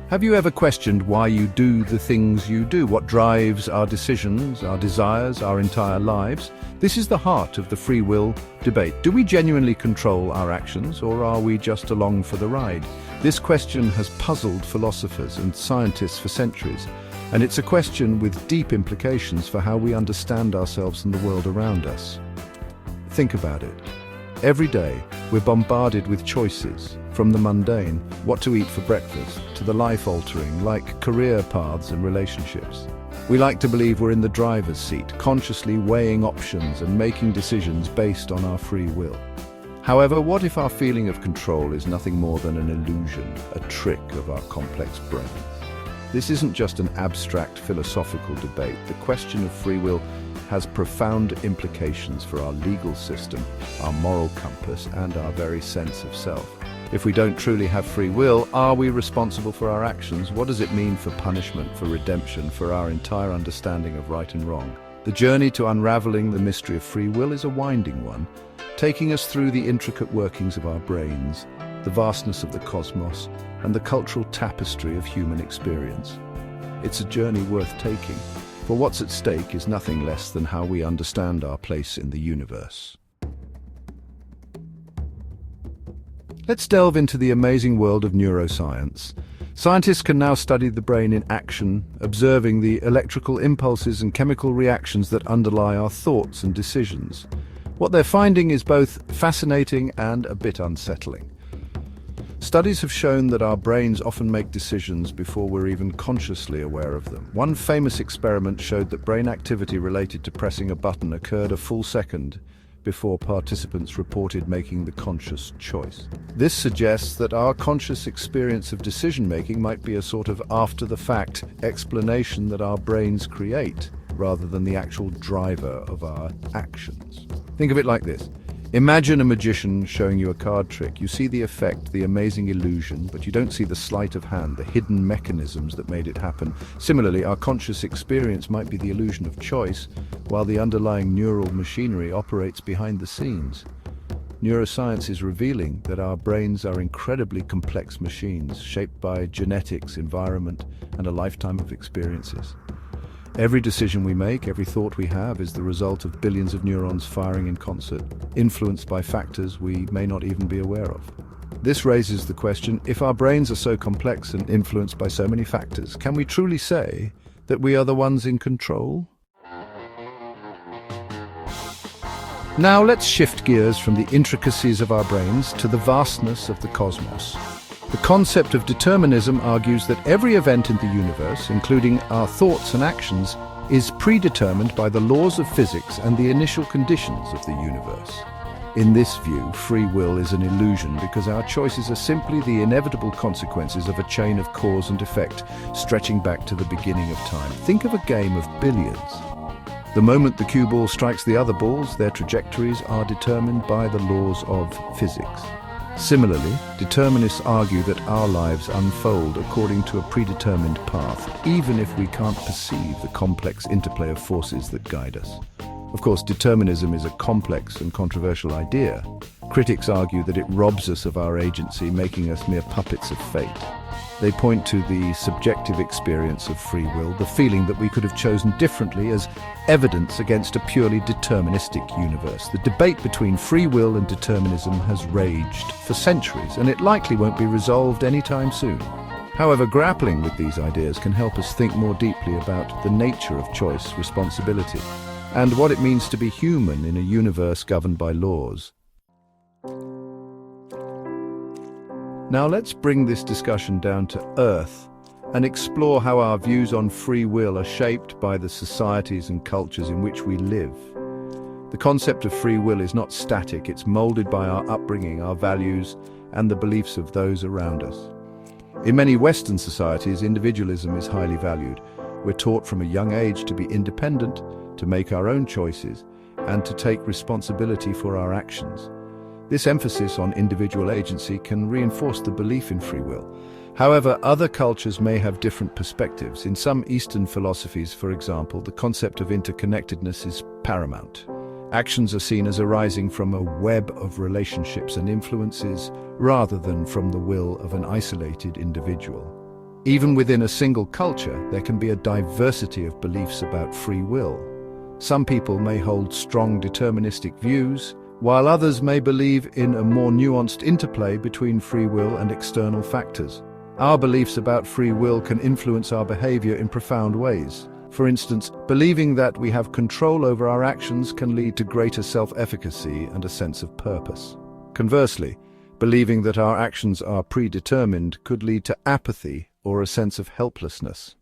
Have you ever questioned why you do the things you do? What drives our decisions, our desires, our entire lives? This is the heart of the free will debate. Do we genuinely control our actions, or are we just along for the ride? This question has puzzled philosophers and scientists for centuries, and it's a question with deep implications for how we understand ourselves and the world around us. Think about it. Every day, we're bombarded with choices, from the mundane, what to eat for breakfast, to the life-altering, like career paths and relationships. We like to believe we're in the driver's seat, consciously weighing options and making decisions based on our free will. However, what if our feeling of control is nothing more than an illusion, a trick of our complex brains? This isn't just an abstract philosophical debate. The question of free will has profound implications for our legal system, our moral compass, and our very sense of self. If we don't truly have free will, are we responsible for our actions? What does it mean for punishment, for redemption, for our entire understanding of right and wrong? The journey to unraveling the mystery of free will is a winding one, taking us through the intricate workings of our brains, the vastness of the cosmos, and the cultural tapestry of human experience. It's a journey worth taking, for what's at stake is nothing less than how we understand our place in the universe. Let's delve into the amazing world of neuroscience. Scientists can now study the brain in action, observing the electrical impulses and chemical reactions that underlie our thoughts and decisions. What they're finding is both fascinating and a bit unsettling. Studies have shown that our brains often make decisions before we're even consciously aware of them. One famous experiment showed that brain activity related to pressing a button occurred a full second before participants reported making the conscious choice. This suggests that our conscious experience of decision-making might be a sort of after-the-fact explanation that our brains create, rather than the actual driver of our actions. Think of it like this. Imagine a magician showing you a card trick. You see the effect, the amazing illusion, but you don't see the sleight of hand, the hidden mechanisms that made it happen. Similarly, our conscious experience might be the illusion of choice, while the underlying neural machinery operates behind the scenes. Neuroscience is revealing that our brains are incredibly complex machines, shaped by genetics, environment, and a lifetime of experiences. Every decision we make, every thought we have, is the result of billions of neurons firing in concert, influenced by factors we may not even be aware of. This raises the question, if our brains are so complex and influenced by so many factors, can we truly say that we are the ones in control? Now let's shift gears from the intricacies of our brains to the vastness of the cosmos. The concept of determinism argues that every event in the universe, including our thoughts and actions, is predetermined by the laws of physics and the initial conditions of the universe. In this view, free will is an illusion because our choices are simply the inevitable consequences of a chain of cause and effect stretching back to the beginning of time. Think of a game of billiards. The moment the cue ball strikes the other balls, their trajectories are determined by the laws of physics. Similarly, determinists argue that our lives unfold according to a predetermined path, even if we can't perceive the complex interplay of forces that guide us. Of course, determinism is a complex and controversial idea. Critics argue that it robs us of our agency, making us mere puppets of fate. They point to the subjective experience of free will, the feeling that we could have chosen differently, as evidence against a purely deterministic universe. The debate between free will and determinism has raged for centuries, and it likely won't be resolved anytime soon. However, grappling with these ideas can help us think more deeply about the nature of choice, responsibility, and what it means to be human in a universe governed by laws. Now let's bring this discussion down to earth and explore how our views on free will are shaped by the societies and cultures in which we live. The concept of free will is not static, it's molded by our upbringing, our values, and the beliefs of those around us. In many Western societies, individualism is highly valued. We're taught from a young age to be independent, to make our own choices, and to take responsibility for our actions. This emphasis on individual agency can reinforce the belief in free will. However, other cultures may have different perspectives. In some Eastern philosophies, for example, the concept of interconnectedness is paramount. Actions are seen as arising from a web of relationships and influences rather than from the will of an isolated individual. Even within a single culture, there can be a diversity of beliefs about free will. Some people may hold strong deterministic views, while others may believe in a more nuanced interplay between free will and external factors. Our beliefs about free will can influence our behavior in profound ways. For instance, believing that we have control over our actions can lead to greater self-efficacy and a sense of purpose. Conversely, believing that our actions are predetermined could lead to apathy or a sense of helplessness.